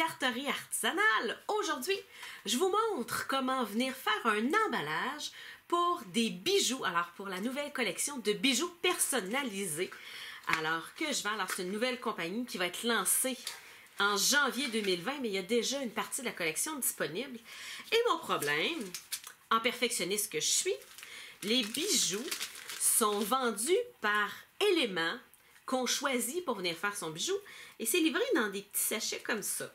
Sartorie artisanale. Aujourd'hui, je vous montre comment venir faire un emballage pour des bijoux. Alors, pour la nouvelle collection de bijoux personnalisés. Alors, que je vends. Alors, c'est une nouvelle compagnie qui va être lancée en janvier 2020, mais il y a déjà une partie de la collection disponible. Et mon problème, en perfectionniste que je suis, les bijoux sont vendus par éléments qu'on choisit pour venir faire son bijou. Et c'est livré dans des petits sachets comme ça.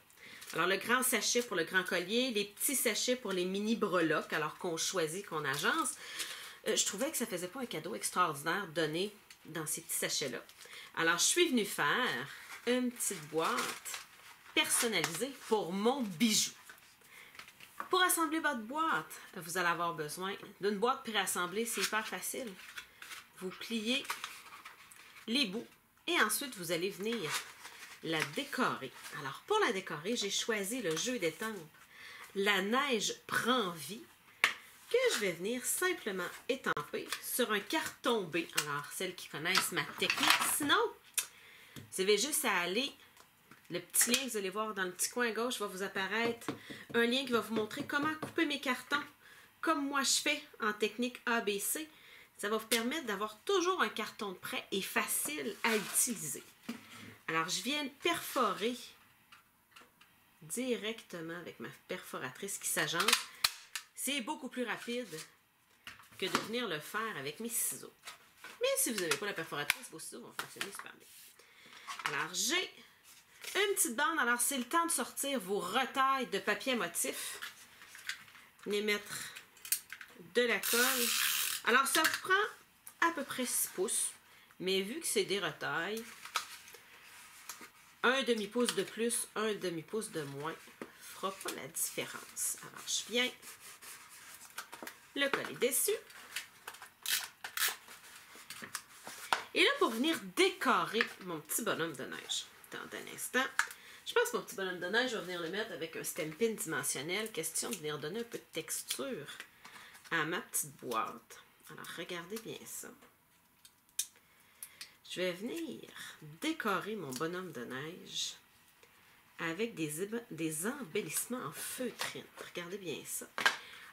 Alors, le grand sachet pour le grand collier, les petits sachets pour les mini breloques, alors qu'on choisit, qu'on agence. Je trouvais que ça faisait pas un cadeau extraordinaire donné dans ces petits sachets-là. Alors, je suis venue faire une petite boîte personnalisée pour mon bijou. Pour assembler votre boîte, vous allez avoir besoin d'une boîte préassemblée. C'est hyper facile. Vous pliez les bouts et ensuite, vous allez venir la décorer. Alors, pour la décorer, j'ai choisi le jeu d'étampes La neige prend vie, que je vais venir simplement étamper sur un carton B. Alors, celles qui connaissent ma technique. Sinon, vous avez juste à aller, le petit lien que vous allez voir dans le petit coin gauche va vous apparaître un lien qui va vous montrer comment couper mes cartons comme moi je fais en technique ABC. Ça va vous permettre d'avoir toujours un carton de prêt et facile à utiliser. Alors, je viens perforer directement avec ma perforatrice qui s'agence. C'est beaucoup plus rapide que de venir le faire avec mes ciseaux. Mais si vous n'avez pas la perforatrice, vos ciseaux vont fonctionner super bien. Alors, j'ai une petite bande. Alors, c'est le temps de sortir vos retailles de papier motif. Venez mettre de la colle. Alors, ça vous prend à peu près 6 pouces. Mais vu que c'est des retailles, un demi-pouce de plus, un demi-pouce de moins, ne fera pas la différence. Alors, je viens le coller dessus. Et là, pour venir décorer mon petit bonhomme de neige. Attendez un instant. Je pense que mon petit bonhomme de neige, je vais venir le mettre avec un Stampin' dimensionnel. Question de venir donner un peu de texture à ma petite boîte. Alors, regardez bien ça. Je vais venir décorer mon bonhomme de neige avec des embellissements en feutrine. Regardez bien ça.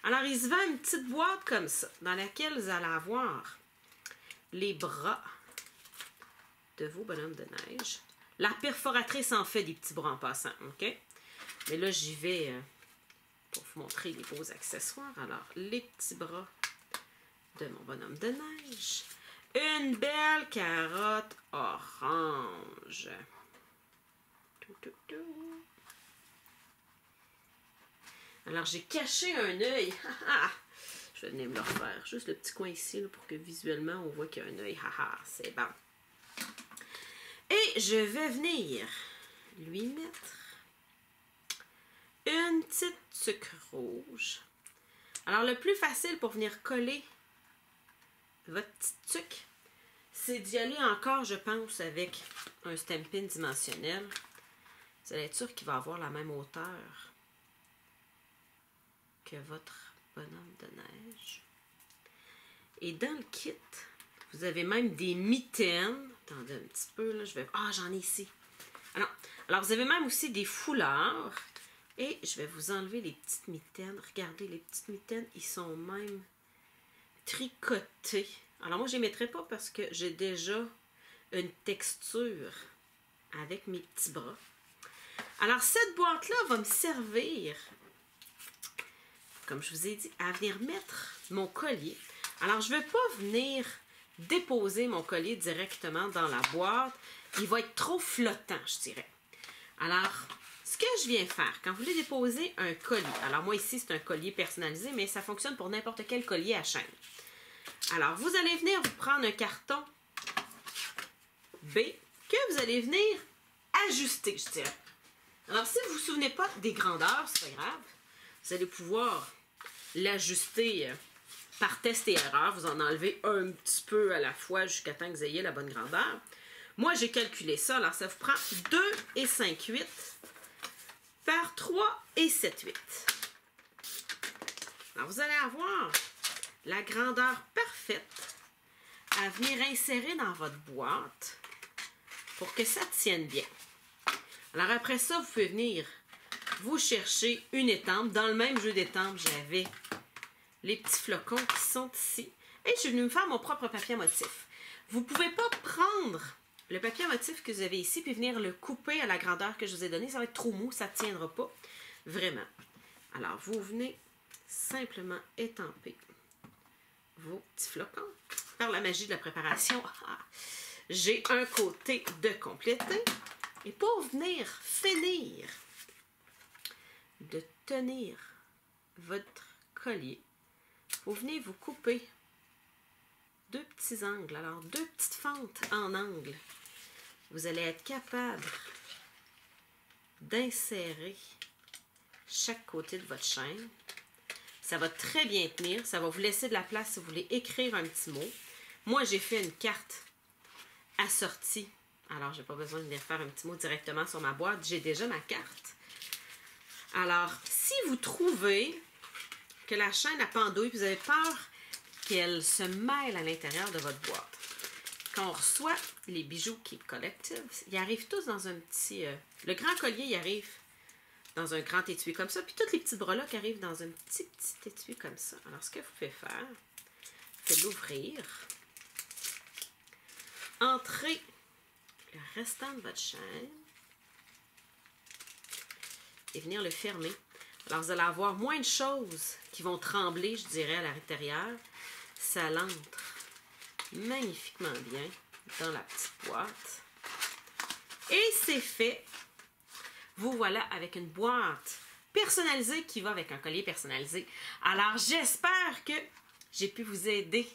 Alors, il se vend une petite boîte comme ça, dans laquelle vous allez avoir les bras de vos bonhommes de neige. La perforatrice en fait des petits bras en passant, OK? Mais là, j'y vais pour vous montrer les beaux accessoires. Alors, les petits bras de mon bonhomme de neige. Une belle carotte orange. Alors, j'ai caché un œil. Je vais venir me le refaire. Juste le petit coin ici là, pour que visuellement, on voit qu'il y a un œil. C'est bon. Et je vais venir lui mettre une petite sucre rouge. Alors, le plus facile pour venir coller votre petite tuque, c'est d'y aller encore, je pense, avec un Stampin' dimensionnel. Vous allez être sûr qu'il va avoir la même hauteur que votre bonhomme de neige. Et dans le kit, vous avez même des mitaines. Attendez un petit peu, là, je vais... Ah, j'en ai ici. Alors, vous avez même aussi des foulards. Et je vais vous enlever les petites mitaines. Regardez, les petites mitaines, ils sont même tricotées. Alors, moi, je ne les mettrai pas parce que j'ai déjà une texture avec mes petits bras. Alors, cette boîte-là va me servir, comme je vous ai dit, à venir mettre mon collier. Alors, je ne vais pas venir déposer mon collier directement dans la boîte. Il va être trop flottant, je dirais. Alors, ce que je viens faire, quand vous voulez déposer un collier, alors moi ici, c'est un collier personnalisé, mais ça fonctionne pour n'importe quel collier à chaîne. Alors, vous allez venir vous prendre un carton B que vous allez venir ajuster, je dirais. Alors, si vous ne vous souvenez pas des grandeurs, c'est pas grave. Vous allez pouvoir l'ajuster par test et erreur. Vous en enlevez un petit peu à la fois jusqu'à temps que vous ayez la bonne grandeur. Moi, j'ai calculé ça. Alors, ça vous prend 2 et 5/8 par 3 et 7/8. Alors, vous allez avoir la grandeur parfaite à venir insérer dans votre boîte pour que ça tienne bien. Alors après ça, vous pouvez venir vous cherchez une étampe. Dans le même jeu d'étampes, j'avais les petits flocons qui sont ici. Et je suis venue me faire mon propre papier à motif. Vous ne pouvez pas prendre le papier à motif que vous avez ici puis venir le couper à la grandeur que je vous ai donnée. Ça va être trop mou, ça ne tiendra pas. Vraiment. Alors, vous venez simplement étamper vos petits flocons. Par la magie de la préparation, j'ai un côté de complété. Et pour venir finir de tenir votre collier, vous venez vous couper deux petits angles. Alors, deux petites fentes en angle. Vous allez être capable d'insérer chaque côté de votre chaîne. Ça va très bien tenir. Ça va vous laisser de la place si vous voulez écrire un petit mot. Moi, j'ai fait une carte assortie. Alors, je n'ai pas besoin de venir faire un petit mot directement sur ma boîte. J'ai déjà ma carte. Alors, si vous trouvez que la chaîne a pendouille, vous avez peur qu'elle se mêle à l'intérieur de votre boîte. Quand on reçoit les bijoux Keep Collective, ils arrivent tous dans un petit... le grand collier, il arrive dans un grand étui comme ça. Puis toutes les petites breloques arrivent dans un petit étui comme ça. Alors, ce que vous pouvez faire, c'est l'ouvrir. Entrez le restant de votre chaîne et venir le fermer. Alors, vous allez avoir moins de choses qui vont trembler, je dirais, à l'intérieur. Ça l'entre magnifiquement bien dans la petite boîte. Et c'est fait. Vous voilà avec une boîte personnalisée qui va avec un collier personnalisé. Alors, j'espère que j'ai pu vous aider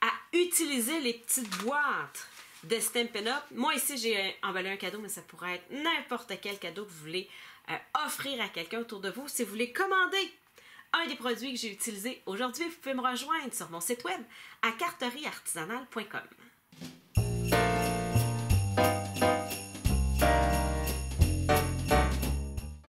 à utiliser les petites boîtes de Stampin' Up. Moi, ici, j'ai emballé un cadeau, mais ça pourrait être n'importe quel cadeau que vous voulez offrir à quelqu'un autour de vous. Si vous voulez commander un des produits que j'ai utilisés aujourd'hui, vous pouvez me rejoindre sur mon site web à carterieartisanale.com.